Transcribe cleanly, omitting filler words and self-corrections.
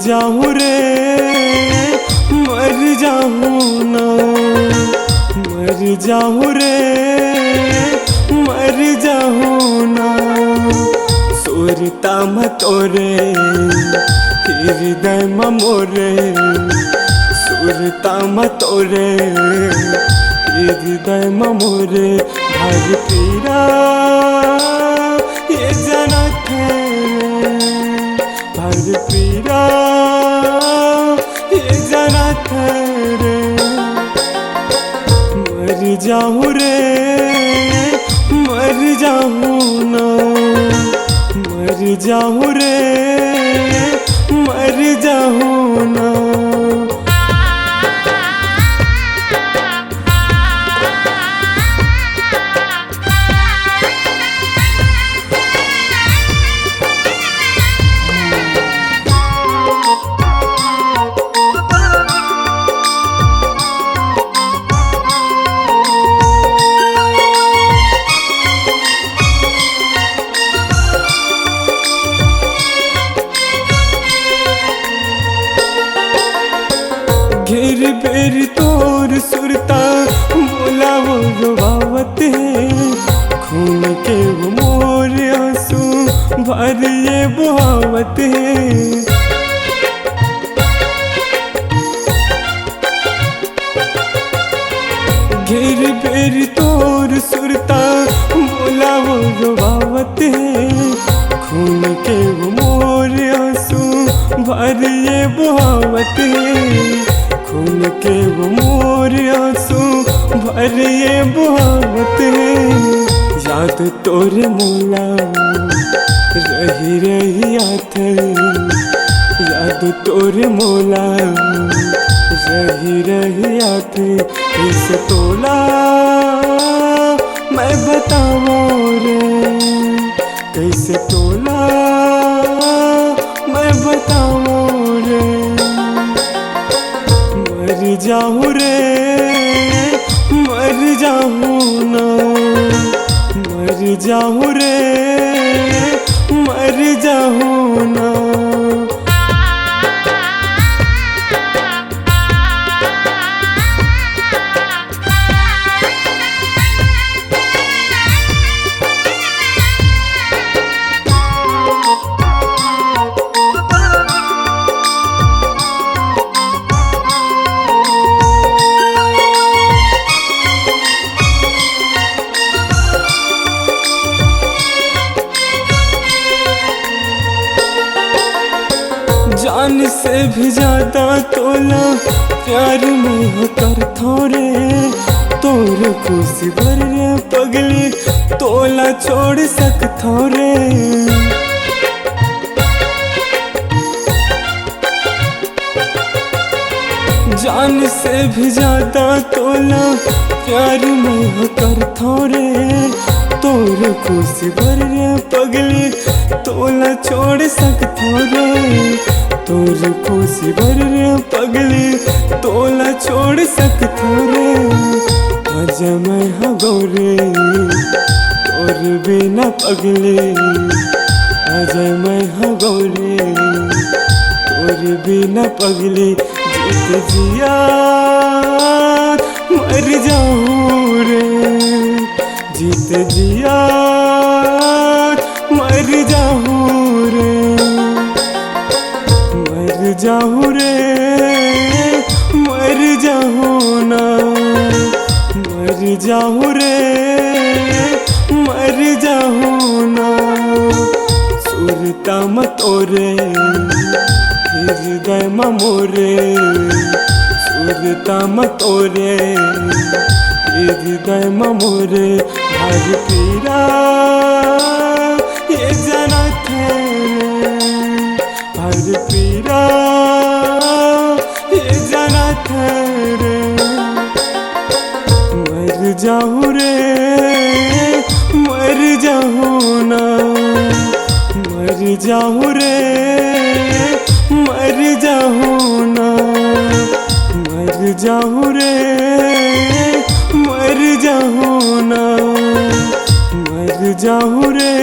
जाऊं रे मर जाऊं ना, मर जाऊं रे मर जाऊं ना। सुरता मतोरे हृदय मोरे, सुरता मतोरे हृदय मोरे। भर पीरा ये जनत है, भर पीरा ये जनत रे। मर जाऊं रे मर जाऊं ना, मर जाऊं रे मर जाऊं ना। घेर बेर तोर सुरता मोला वो रुवावत है, खून के वो मोर आंसू भर ये बहावत है। घेर बेर तोर सुरता मोला वो रुवावत है, खून के वो मोर आंसू भर ये बहावत है। खून के वो मोर आंसू भर ये बहावत है। याद तोरे मोला रही रही आत, याद तोरे मोला रही रही आत। इस तोला मैं बताऊं रे, कैसे तोला मैं बताऊं रे। मर जाऊं रे मर जाऊं ना, मर जाऊं रे मर जाऊं ना। जान से भी ज्यादा तोला प्यार में हो कर थोरे। तोर खुशी भर रे पगली तोला छोड़ सकता रे। जान से भी ज्यादा तोला प्यार में हो कर थोरे। तोर खुशी भर रे पगली तोला छोड़ सकता रे। तोर खुशी भर रे पगली तोला छोड़ सकता रे। आज मैं हगोरे तोर बिना पगली, आज मैं हगोरे तोर बिना पगली। जीत जिया मर जाऊं रे, जीत जिया मर जाऊं रे। मर जाऊं रे मर जाऊं ना, मर जाऊं रे मर जाऊं ना। सुरता मतोरे हृदय मोरे, सुरता मतोरे हृदय मोरे। भर पीरा ये जनत है, भर पीरा ये जनत रे। मर जाऊं रे मर जाऊं ना, मर जाऊं रे मर जाऊं ना। मर जाऊं रे मर जाऊं ना, मर जाऊं रे